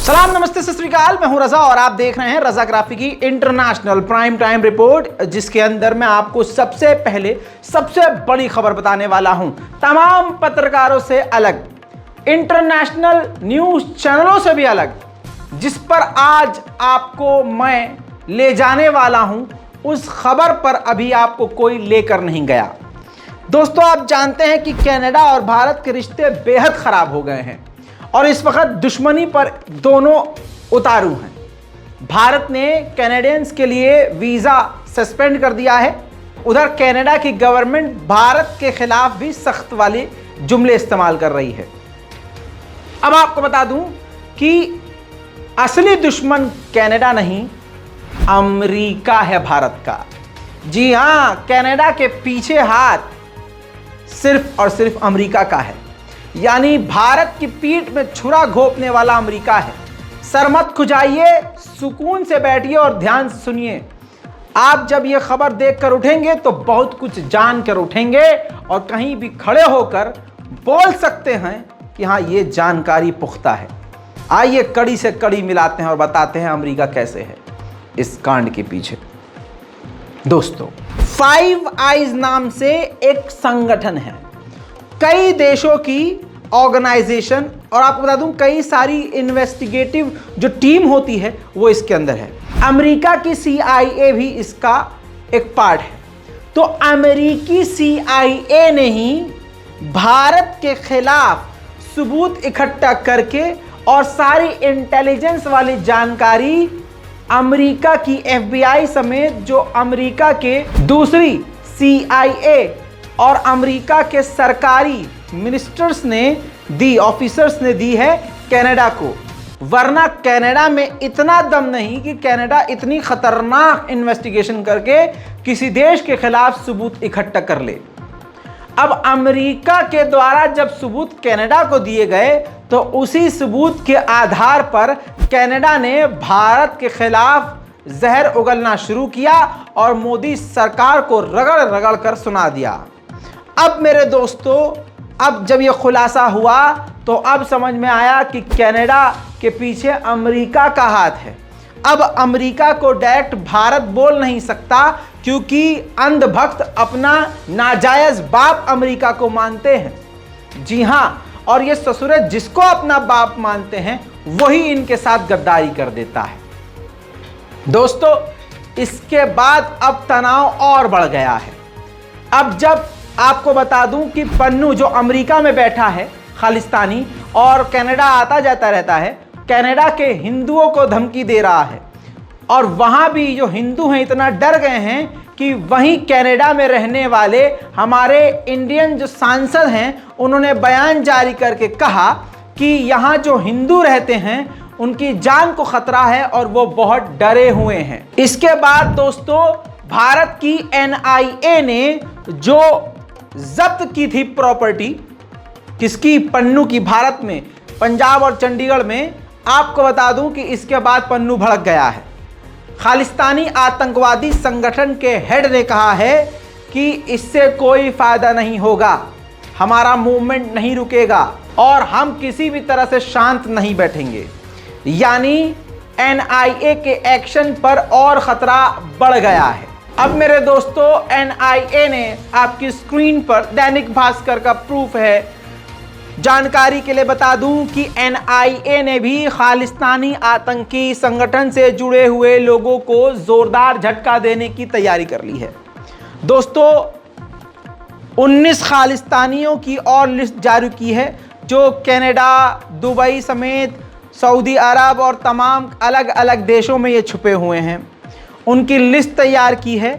सलाम नमस्ते सत श्री अकाल, मैं हूं रजा और आप देख रहे हैं रजाग्राफी की इंटरनेशनल प्राइम टाइम रिपोर्ट, जिसके अंदर मैं आपको सबसे पहले सबसे बड़ी खबर बताने वाला हूं। तमाम पत्रकारों से अलग, इंटरनेशनल न्यूज चैनलों से भी अलग, जिस पर आज आपको मैं ले जाने वाला हूं, उस खबर पर अभी आपको कोई लेकर नहीं गया। दोस्तों, आप जानते हैं कि कनाडा और भारत के रिश्ते बेहद खराब हो गए हैं और इस वक्त दुश्मनी पर दोनों उतारू हैं। भारत ने कैनेडियंस के लिए वीज़ा सस्पेंड कर दिया है। उधर कनाडा की गवर्नमेंट भारत के खिलाफ भी सख्त वाले जुमले इस्तेमाल कर रही है। अब आपको बता दूं कि असली दुश्मन कनाडा नहीं, अमेरिका है भारत का। जी हां, कनाडा के पीछे हाथ सिर्फ और सिर्फ अमेरिका का है, यानी भारत की पीठ में छुरा घोंपने वाला अमेरिका है। सर मत खुजाइए, सुकून से बैठिए और ध्यान से सुनिए। आप जब ये खबर देखकर उठेंगे तो बहुत कुछ जानकर उठेंगे और कहीं भी खड़े होकर बोल सकते हैं कि हाँ, ये जानकारी पुख्ता है। आइए कड़ी से कड़ी मिलाते हैं और बताते हैं अमेरिका कैसे है इस कांड के पीछे। दोस्तों, फाइव आइज नाम से एक संगठन है, कई देशों की ऑर्गेनाइजेशन, और आपको बता दूं कई सारी इन्वेस्टिगेटिव जो टीम होती है वो इसके अंदर है। अमेरिका की CIA भी इसका एक पार्ट है। तो अमेरिकी CIA ने ही भारत के खिलाफ सबूत इकट्ठा करके और सारी इंटेलिजेंस वाली जानकारी अमेरिका की FBI समेत जो अमेरिका के दूसरी CIA और अमेरिका के सरकारी मिनिस्टर्स ने दी, ऑफिसर्स ने दी है कनाडा को। वरना कनाडा में इतना दम नहीं कि कनाडा इतनी खतरनाक इन्वेस्टिगेशन करके किसी देश के खिलाफ सबूत इकट्ठा कर ले। अब अमेरिका के द्वारा जब सबूत कनाडा को दिए गए तो उसी सबूत के आधार पर कनाडा ने भारत के खिलाफ जहर उगलना शुरू किया और मोदी सरकार को रगड़ रगड़ कर सुना दिया। अब मेरे दोस्तों, अब जब यह खुलासा हुआ तो अब समझ में आया कि कनाडा के पीछे अमेरिका का हाथ है। अब अमेरिका को डायरेक्ट भारत बोल नहीं सकता, क्योंकि अंधभक्त अपना नाजायज बाप अमेरिका को मानते हैं। जी हां, और ये ससुरे जिसको अपना बाप मानते हैं वही इनके साथ गद्दारी कर देता है। दोस्तों, इसके बाद अब तनाव और बढ़ गया है। अब जब आपको बता दूं कि पन्नू जो अमेरिका में बैठा है खालिस्तानी और कनाडा आता जाता रहता है, कनाडा के हिंदुओं को धमकी दे रहा है और वहां भी जो हिंदू हैं इतना डर गए हैं कि वहीं कनाडा में रहने वाले हमारे इंडियन जो सांसद हैं उन्होंने बयान जारी करके कहा कि यहाँ जो हिंदू रहते हैं उनकी जान को खतरा है और वो बहुत डरे हुए हैं। इसके बाद दोस्तों, भारत की NIA ने जो जब्त की थी प्रॉपर्टी, किसकी? पन्नू की, भारत में पंजाब और चंडीगढ़ में। आपको बता दूं कि इसके बाद पन्नू भड़क गया है। खालिस्तानी आतंकवादी संगठन के हेड ने कहा है कि इससे कोई फायदा नहीं होगा, हमारा मूवमेंट नहीं रुकेगा और हम किसी भी तरह से शांत नहीं बैठेंगे। यानी NIA के एक्शन पर और खतरा बढ़ गया है। अब मेरे दोस्तों, NIA ने आपकी स्क्रीन पर दैनिक भास्कर का प्रूफ है। जानकारी के लिए बता दूं कि NIA ने भी खालिस्तानी आतंकी संगठन से जुड़े हुए लोगों को जोरदार झटका देने की तैयारी कर ली है। दोस्तों, 19 खालिस्तानियों की और लिस्ट जारी की है जो कनाडा, दुबई समेत सऊदी अरब और तमाम अलग अलग देशों में ये छुपे हुए हैं। उनकी लिस्ट तैयार की है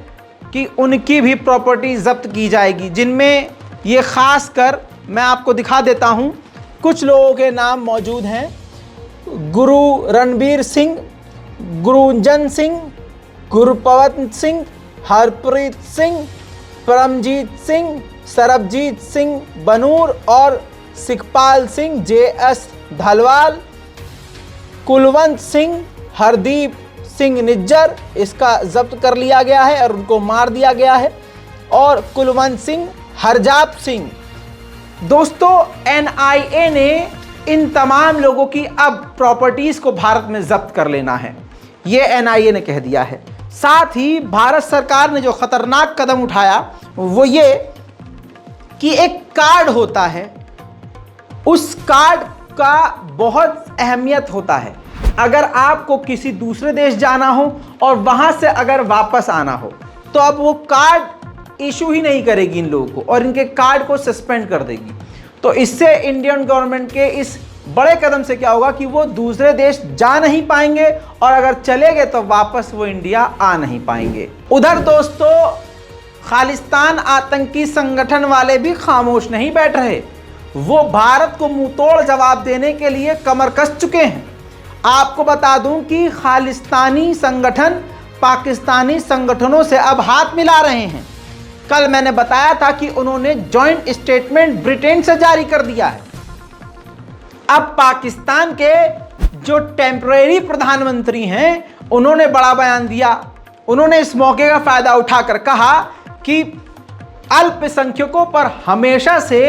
कि उनकी भी प्रॉपर्टी जब्त की जाएगी, जिनमें ये खास कर मैं आपको दिखा देता हूं। कुछ लोगों के नाम मौजूद हैं: गुरु रणबीर सिंह, गुरुजन सिंह, गुरपवंत सिंह, हरप्रीत सिंह, परमजीत सिंह, सरबजीत सिंह बनूर और सिखपाल सिंह, JS धलवाल, कुलवंत सिंह, हरदीप सिंह निज्जर, इसका जब्त कर लिया गया है और उनको मार दिया गया है, और कुलवंत सिंह, हरजाप सिंह। दोस्तों, NIA ने इन तमाम लोगों की अब प्रॉपर्टीज को भारत में जब्त कर लेना है, यह एनआईए ने कह दिया है। साथ ही भारत सरकार ने जो खतरनाक कदम उठाया वो ये कि एक कार्ड होता है, उस कार्ड का बहुत अहमियत होता है। अगर आपको किसी दूसरे देश जाना हो और वहां से अगर वापस आना हो तो अब वो कार्ड इशू ही नहीं करेगी इन लोगों को और इनके कार्ड को सस्पेंड कर देगी। तो इससे इंडियन गवर्नमेंट के इस बड़े कदम से क्या होगा कि वो दूसरे देश जा नहीं पाएंगे और अगर चले गए तो वापस वो इंडिया आ नहीं पाएंगे। उधर दोस्तों, खालिस्तान आतंकी संगठन वाले भी खामोश नहीं बैठ रहे, वो भारत को मुंहतोड़ जवाब देने के लिए कमर कस चुके हैं। आपको बता दूं कि खालिस्तानी संगठन पाकिस्तानी संगठनों से अब हाथ मिला रहे हैं। कल मैंने बताया था कि उन्होंने जॉइंट स्टेटमेंट ब्रिटेन से जारी कर दिया है। अब पाकिस्तान के जो टेम्परेरी प्रधानमंत्री हैं उन्होंने बड़ा बयान दिया। उन्होंने इस मौके का फायदा उठाकर कहा कि अल्पसंख्यकों पर हमेशा से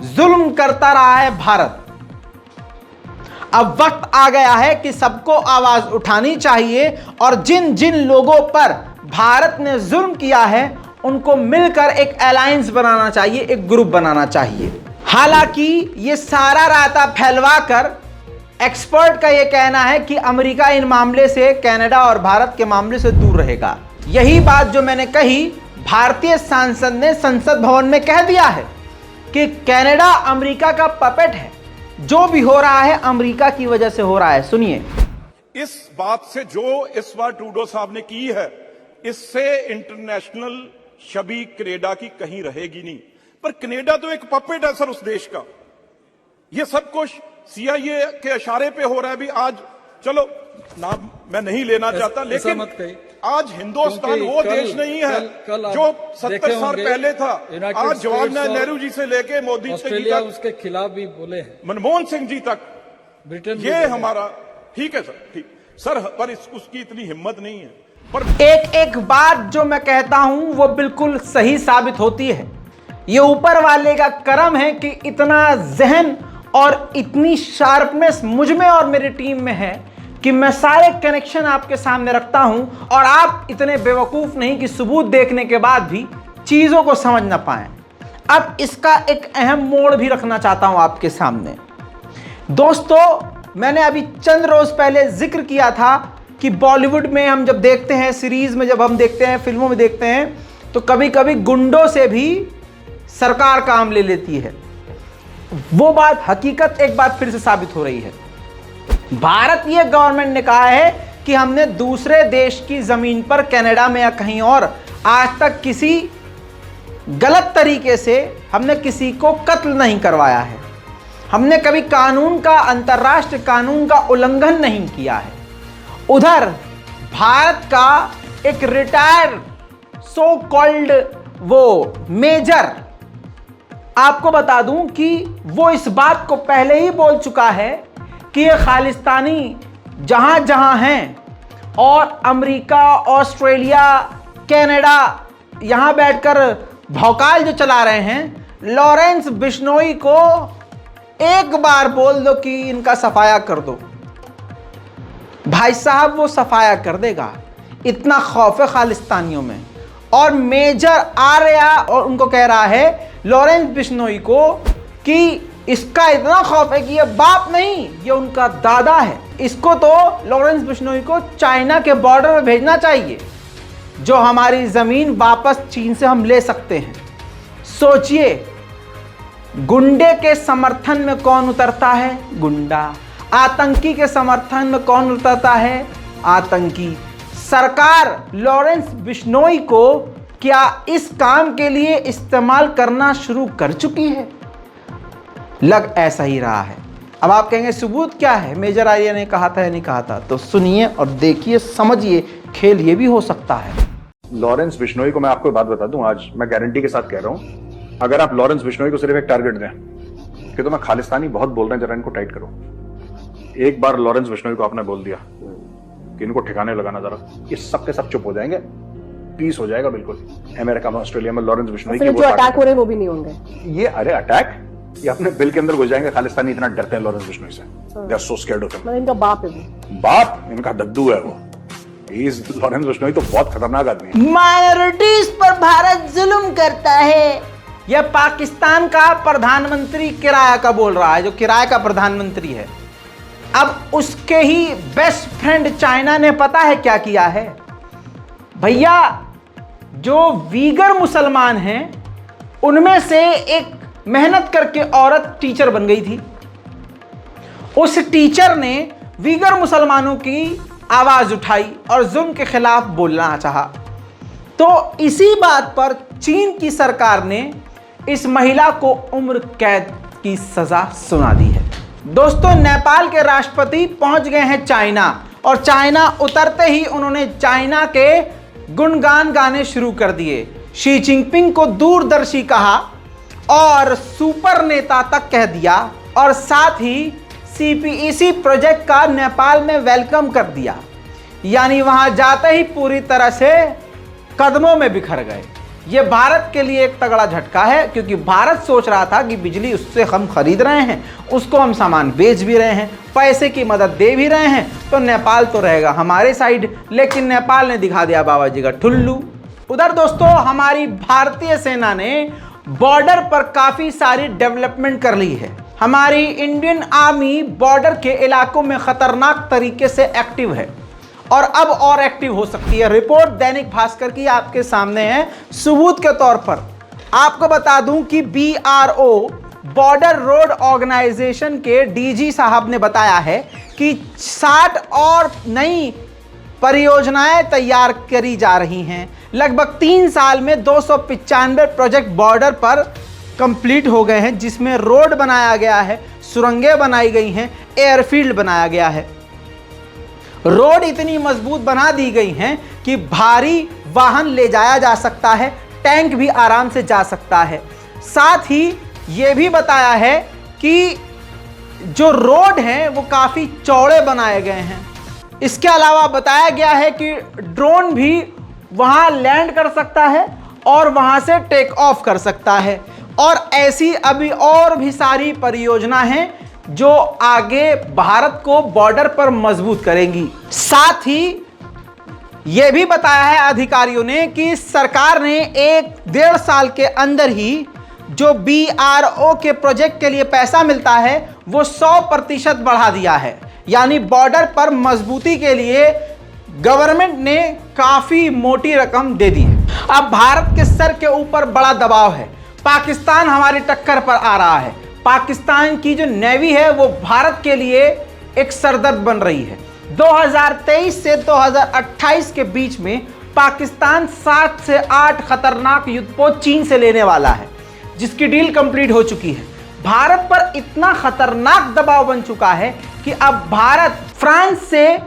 जुल्म करता रहा है भारत। अब वक्त आ गया है कि सबको आवाज उठानी चाहिए और जिन जिन लोगों पर भारत ने जुल्म किया है उनको मिलकर एक अलायंस बनाना चाहिए, एक ग्रुप बनाना चाहिए। हालांकि ये सारा रायता फैलवाकर एक्सपर्ट का ये कहना है कि अमेरिका इन मामले से, कनाडा और भारत के मामले से दूर रहेगा। यही बात जो मैंने कही भारतीय सांसद ने संसद भवन में कह दिया है कि कनाडा अमेरिका का पपेट है, जो भी हो रहा है अमेरिका की वजह से हो रहा है। सुनिए, इस बात से जो इस बार ट्रूडो साहब ने की है, इससे इंटरनेशनल छवि कनाडा की कहीं रहेगी नहीं। पर कनाडा तो एक पपेट है सर उस देश का। ये सब कुछ सीआईए के इशारे पे हो रहा है। भी आज चलो नाम मैं नहीं लेना चाहता, लेकिन आज हिंदुस्तान वो देश नहीं है जो 70 साल पहले था। आज जवाहरलाल नेहरू जी से लेके मोदी जी तक, उसके खिलाफ भी बोले हैं, मनमोहन सिंह जी तक, ब्रिटेन ये हमारा ठीक है सर, ठीक सर, पर उसकी इतनी हिम्मत नहीं है। पर एक एक बात जो मैं कहता हूं वो बिल्कुल सही साबित होती है। ये ऊपर वाले का करम है कि इतना जहन और इतनी शार्पनेस मुझ में और मेरी टीम में है कि मैं सारे कनेक्शन आपके सामने रखता हूं और आप इतने बेवकूफ नहीं कि सबूत देखने के बाद भी चीजों को समझ ना पाएं। अब इसका एक अहम मोड़ भी रखना चाहता हूं आपके सामने। दोस्तों, मैंने अभी चंद रोज पहले जिक्र किया था कि बॉलीवुड में हम जब देखते हैं, सीरीज में जब हम देखते हैं, फिल्मों में देखते हैं, तो कभी कभी गुंडों से भी सरकार काम ले लेती है। वो बात हकीकत एक बार फिर से साबित हो रही है। भारतीय गवर्नमेंट ने कहा है कि हमने दूसरे देश की जमीन पर, कनाडा में या कहीं और, आज तक किसी गलत तरीके से हमने किसी को कत्ल नहीं करवाया है। हमने कभी कानून का, अंतर्राष्ट्रीय कानून का उल्लंघन नहीं किया है। उधर भारत का एक रिटायर्ड सो कॉल्ड वो मेजर, आपको बता दूं कि वो इस बात को पहले ही बोल चुका है कि ये खालिस्तानी जहां जहां हैं और अमेरिका, ऑस्ट्रेलिया, कनाडा यहां बैठकर भौकाल जो चला रहे हैं, लॉरेंस बिश्नोई को एक बार बोल दो कि इनका सफाया कर दो, भाई साहब वो सफाया कर देगा। इतना खौफ है खालिस्तानियों में। और मेजर आर्या और उनको कह रहा है लॉरेंस बिश्नोई को कि इसका इतना खौफ है कि ये बाप नहीं, ये उनका दादा है। इसको तो लॉरेंस बिश्नोई को चाइना के बॉर्डर में भेजना चाहिए, जो हमारी जमीन वापस चीन से हम ले सकते हैं। सोचिए, गुंडे के समर्थन में कौन उतरता है? गुंडा। आतंकी के समर्थन में कौन उतरता है? आतंकी। सरकार लॉरेंस बिश्नोई को क्या इस काम के लिए इस्तेमाल करना शुरू कर चुकी है? लग ऐसा ही रहा है। अब आप कहेंगे सबूत क्या है, मेजर आर्या ने कहा था या नहीं कहा था? तो सुनिए और देखिए, समझिए, खेल ये भी हो सकता है। लॉरेंस बिश्नोई को मैं आपको बात बता दूं, आज मैं गारंटी के साथ कह रहा हूं, अगर आप लॉरेंस बिश्नोई को सिर्फ एक टारगेट दें कि तो मैं खालिस्तानी बहुत बोल रहे हैं, जरा इनको टाइट करो। एक बार लॉरेंस बिश्नोई को आपने बोल दिया कि इनको ठिकाने लगाना, जरा ये सब के सब चुप हो जाएंगे, पीस हो जाएगा बिल्कुल। अमेरिका में, ऑस्ट्रेलिया में लॉरेंस बिश्नोई के जो अटैक हो रहे हैं वो भी नहीं होंगे। ये अरे अटैक ये अपने बिल के अंदर घुस जाएंगे। खालिस्तानी इतना डरते हैं लॉरेंस बिश्नोई से, they are so scared of him. इनका बाप है वो। बाप इनका दद्दू है वो। लॉरेंस बिश्नोई तो बहुत खतरनाक आदमी है। माइनॉरिटीज पर भारत जुल्म करता है, यह पाकिस्तान का प्रधानमंत्री किराया का बोल रहा है, जो किराए का प्रधानमंत्री है। अब उसके ही बेस्ट फ्रेंड चाइना ने पता है क्या किया है भैया, जो वीगर मुसलमान हैं उनमें से एक मेहनत करके औरत टीचर बन गई थी। उस टीचर ने वीगर मुसलमानों की आवाज उठाई और जुल्म के खिलाफ बोलना चाहा। तो इसी बात पर चीन की सरकार ने इस महिला को उम्र कैद की सजा सुना दी है। दोस्तों, नेपाल के राष्ट्रपति पहुंच गए हैं चाइना, और चाइना उतरते ही उन्होंने चाइना के गुणगान गाने शुरू कर दिए। शी जिनपिंग को दूरदर्शी कहा और सुपर नेता तक कह दिया, और साथ ही CPEC प्रोजेक्ट का नेपाल में वेलकम कर दिया। यानी वहां जाते ही पूरी तरह से कदमों में बिखर गए। ये भारत के लिए एक तगड़ा झटका है, क्योंकि भारत सोच रहा था कि बिजली उससे हम खरीद रहे हैं, उसको हम सामान बेच भी रहे हैं, पैसे की मदद दे भी रहे हैं, तो नेपाल तो रहेगा हमारे साइड। लेकिन नेपाल ने दिखा दिया बाबा जी का ठुल्लू। उधर दोस्तों, हमारी भारतीय सेना ने बॉर्डर पर काफ़ी सारी डेवलपमेंट कर ली है। हमारी इंडियन आर्मी बॉर्डर के इलाकों में खतरनाक तरीके से एक्टिव है, और अब और एक्टिव हो सकती है। रिपोर्ट दैनिक भास्कर की आपके सामने है। सबूत के तौर पर आपको बता दूं कि BRO बॉर्डर रोड ऑर्गेनाइजेशन के DG साहब ने बताया है कि 60 और नई परियोजनाएं तैयार करी जा रही हैं। लगभग 3 साल में 295 प्रोजेक्ट बॉर्डर पर कंप्लीट हो गए हैं, जिसमें रोड बनाया गया है, सुरंगें बनाई गई हैं, एयरफील्ड बनाया गया है। रोड इतनी मजबूत बना दी गई हैं कि भारी वाहन ले जाया जा सकता है, टैंक भी आराम से जा सकता है। साथ ही ये भी बताया है कि जो रोड हैं वो काफ़ी चौड़े बनाए गए हैं। इसके अलावा बताया गया है कि ड्रोन भी वहाँ लैंड कर सकता है और वहाँ से टेक ऑफ कर सकता है। और ऐसी अभी और भी सारी परियोजना हैं जो आगे भारत को बॉर्डर पर मजबूत करेंगी। साथ ही यह भी बताया है अधिकारियों ने कि सरकार ने 1-1.5 साल के अंदर ही जो BRO के प्रोजेक्ट के लिए पैसा मिलता है वो 100% बढ़ा दिया है। यानी बॉर्डर पर मजबूती के लिए गवर्नमेंट ने काफी मोटी रकम दे दी है। अब भारत के सर के ऊपर बड़ा दबाव है। पाकिस्तान हमारी टक्कर पर आ रहा है। पाकिस्तान की जो नेवी है वो भारत के लिए एक सरदर्द बन रही है। 2023 से 2028 के बीच में पाकिस्तान 7 से 8 खतरनाक युद्धपोत चीन से लेने वाला है, जिसकी डील कंप्लीट हो चुकी है। भारत पर इतना खतरनाक दबाव बन चुका है कि अब भारत फ्रांस से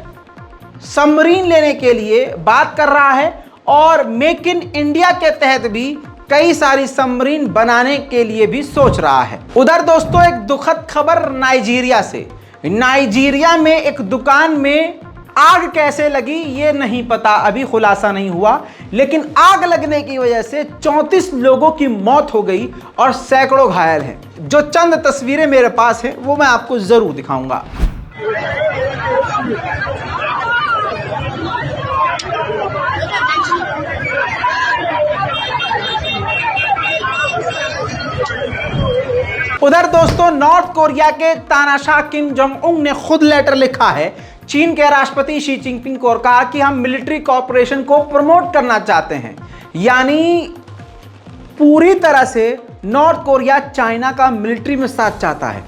सबमरीन लेने के लिए बात कर रहा है, और मेक इन इंडिया के तहत भी कई सारी सबमरीन बनाने के लिए भी सोच रहा है। उधर दोस्तों, एक दुखद खबर नाइजीरिया से। नाइजीरिया में एक दुकान में आग कैसे लगी ये नहीं पता, अभी खुलासा नहीं हुआ, लेकिन आग लगने की वजह से 34 लोगों की मौत हो गई और सैकड़ों घायल हैं। जो चंद तस्वीरें मेरे पास हैं वो मैं आपको जरूर दिखाऊंगा। उधर दोस्तों, नॉर्थ कोरिया के तानाशाह किम जोंग उन ने खुद लेटर लिखा है चीन के राष्ट्रपति शी जिनपिंग को और कहा कि हम मिलिट्री कॉपरेशन को प्रमोट करना चाहते हैं। यानी पूरी तरह से नॉर्थ कोरिया चाइना का मिलिट्री में साथ चाहता है।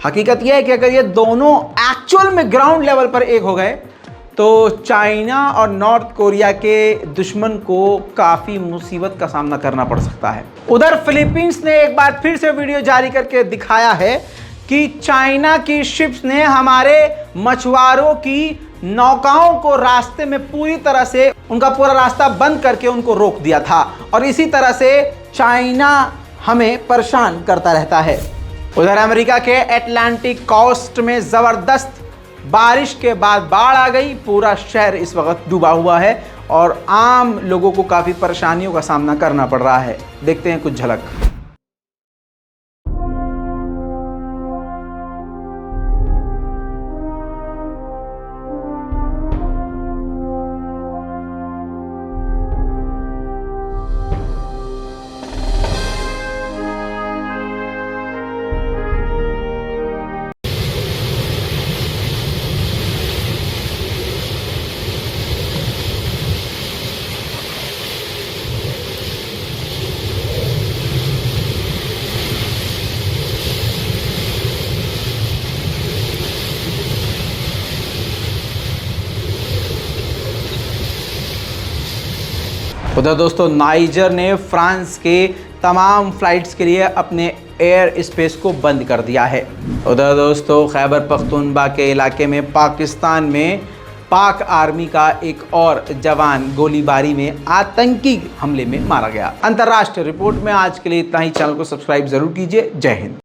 हकीकत यह है कि अगर ये दोनों एक्चुअल में ग्राउंड लेवल पर एक हो गए तो चाइना और नॉर्थ कोरिया के दुश्मन को काफ़ी मुसीबत का सामना करना पड़ सकता है। उधर फिलीपींस ने एक बार फिर से वीडियो जारी करके दिखाया है कि चाइना की शिप्स ने हमारे मछुआरों की नौकाओं को रास्ते में पूरी तरह से उनका पूरा रास्ता बंद करके उनको रोक दिया था, और इसी तरह से चाइना हमें परेशान करता रहता है। उधर अमेरिका के अटलांटिक कोस्ट में ज़बरदस्त बारिश के बाद बाढ़ आ गई। पूरा शहर इस वक्त डूबा हुआ है और आम लोगों को काफ़ी परेशानियों का सामना करना पड़ रहा है। देखते हैं कुछ झलक। उधर दोस्तों नाइजर ने फ्रांस के तमाम फ्लाइट्स के लिए अपने एयर स्पेस को बंद कर दिया है। उधर दोस्तों खैबर पख्तूनख्वा के इलाके में पाकिस्तान में पाक आर्मी का एक और जवान गोलीबारी में आतंकी हमले में मारा गया। अंतर्राष्ट्रीय रिपोर्ट में आज के लिए इतना ही। चैनल को सब्सक्राइब जरूर कीजिए। जय हिंद।